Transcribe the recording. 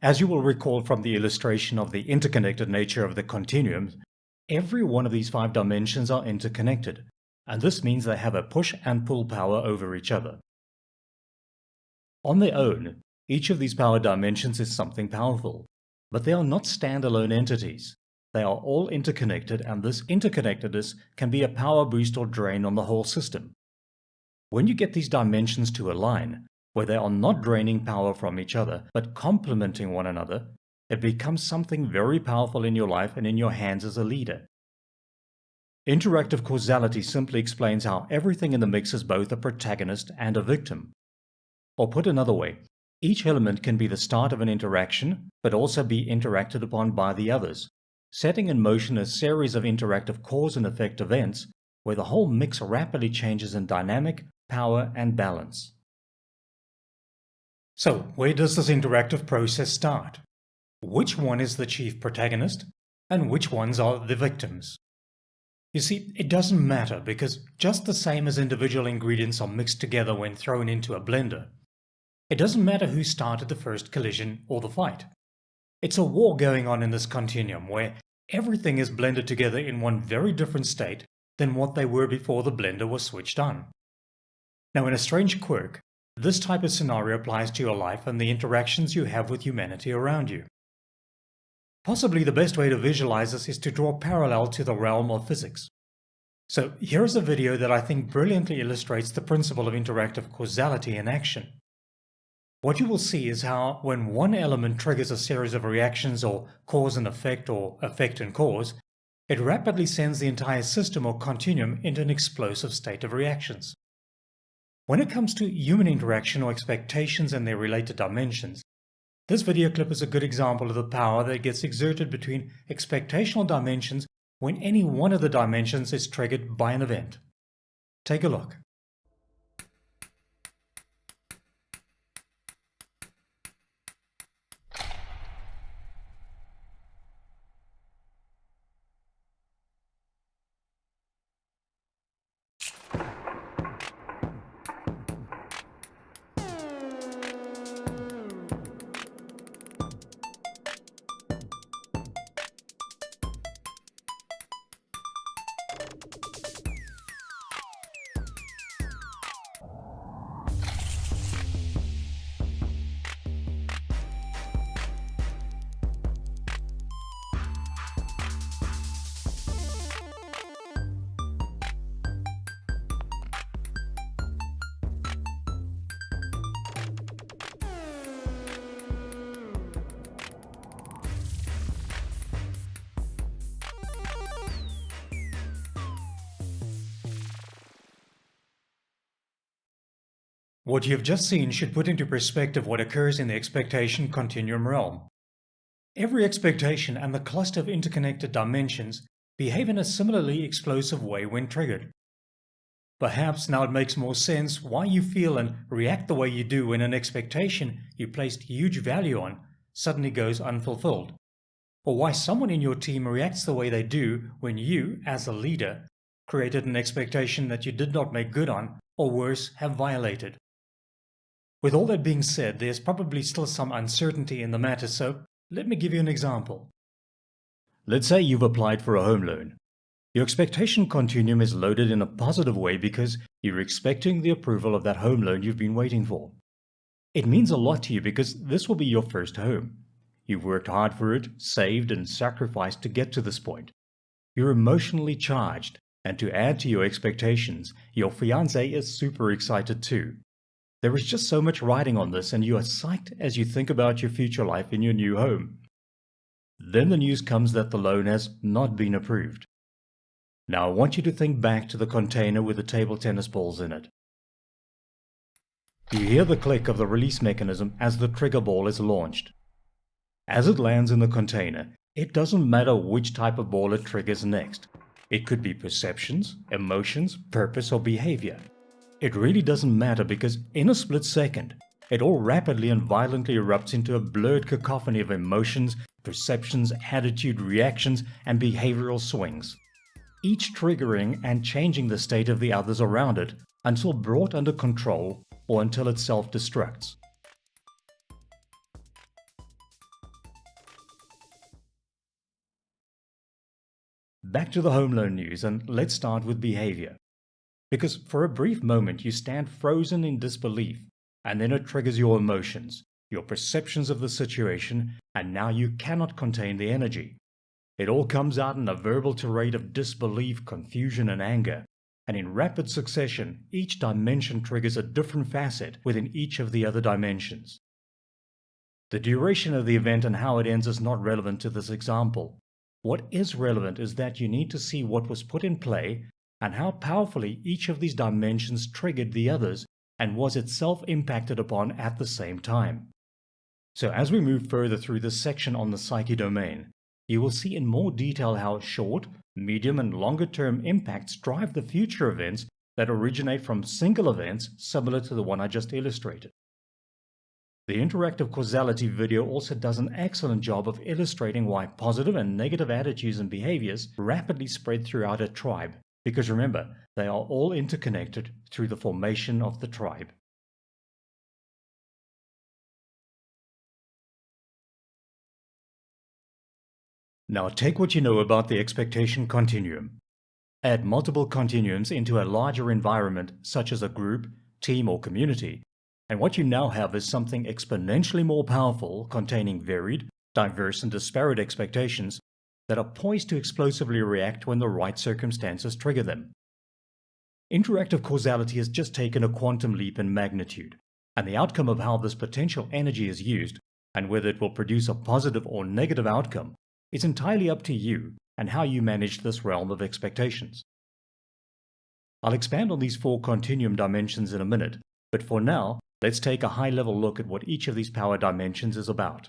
As you will recall from the illustration of the interconnected nature of the continuum, every one of these 5 dimensions are interconnected, and this means they have a push and pull power over each other. On their own, each of these power dimensions is something powerful, but they are not standalone entities. They are all interconnected, and this interconnectedness can be a power boost or drain on the whole system. When you get these dimensions to align, where they are not draining power from each other, but complementing one another, it becomes something very powerful in your life and in your hands as a leader. Interactive causality simply explains how everything in the mix is both a protagonist and a victim. Or put another way, each element can be the start of an interaction, but also be interacted upon by the others, setting in motion a series of interactive cause and effect events where the whole mix rapidly changes in dynamic, power, and balance. So, where does this interactive process start? Which one is the chief protagonist, and which ones are the victims? You see, it doesn't matter, because just the same as individual ingredients are mixed together when thrown into a blender, it doesn't matter who started the first collision or the fight. It's a war going on in this continuum where everything is blended together in one very different state than what they were before the blender was switched on. Now, in a strange quirk, this type of scenario applies to your life and the interactions you have with humanity around you. Possibly the best way to visualize this is to draw a parallel to the realm of physics. So here's a video that I think brilliantly illustrates the principle of interactive causality in action. What you will see is how, when one element triggers a series of reactions or cause and effect or effect and cause, it rapidly sends the entire system or continuum into an explosive state of reactions. When it comes to human interaction or expectations and their related dimensions, this video clip is a good example of the power that gets exerted between expectational dimensions when any one of the dimensions is triggered by an event. Take a look. What you have just seen should put into perspective what occurs in the expectation continuum realm. Every expectation and the cluster of interconnected dimensions behave in a similarly explosive way when triggered. Perhaps now it makes more sense why you feel and react the way you do when an expectation you placed huge value on suddenly goes unfulfilled, or why someone in your team reacts the way they do when you, as a leader, created an expectation that you did not make good on, or worse, have violated. With all that being said, there's probably still some uncertainty in the matter, so let me give you an example. Let's say you've applied for a home loan. Your expectation continuum is loaded in a positive way because you're expecting the approval of that home loan you've been waiting for. It means a lot to you because this will be your first home. You've worked hard for it, saved and sacrificed to get to this point. You're emotionally charged, and to add to your expectations, your fiancé is super excited too. There is just so much riding on this, and you are psyched as you think about your future life in your new home. Then the news comes that the loan has not been approved. Now I want you to think back to the container with the table tennis balls in it. You hear the click of the release mechanism as the trigger ball is launched. As it lands in the container, it doesn't matter which type of ball it triggers next. It could be perceptions, emotions, purpose, or behavior. It really doesn't matter because in a split second, it all rapidly and violently erupts into a blurred cacophony of emotions, perceptions, attitude, reactions, and behavioral swings, each triggering and changing the state of the others around it until brought under control or until it self-destructs. Back to the home loan news, and let's start with behavior. Because for a brief moment you stand frozen in disbelief, and then it triggers your emotions, your perceptions of the situation, and now you cannot contain the energy. It all comes out in a verbal tirade of disbelief, confusion, and anger. And in rapid succession, each dimension triggers a different facet within each of the other dimensions. The duration of the event and how it ends is not relevant to this example. What is relevant is that you need to see what was put in play and how powerfully each of these dimensions triggered the others and was itself impacted upon at the same time. So as we move further through this section on the psyche domain, you will see in more detail how short, medium, and longer-term impacts drive the future events that originate from single events similar to the one I just illustrated. The interactive causality video also does an excellent job of illustrating why positive and negative attitudes and behaviors rapidly spread throughout a tribe, because remember, they are all interconnected through the formation of the tribe. Now take what you know about the expectation continuum. Add multiple continuums into a larger environment such as a group, team, or community, and what you now have is something exponentially more powerful containing varied, diverse, and disparate expectations that are poised to explosively react when the right circumstances trigger them. Interactive causality has just taken a quantum leap in magnitude, and the outcome of how this potential energy is used, and whether it will produce a positive or negative outcome, is entirely up to you and how you manage this realm of expectations. I'll expand on these 4 continuum dimensions in a minute, but for now, let's take a high-level look at what each of these power dimensions is about.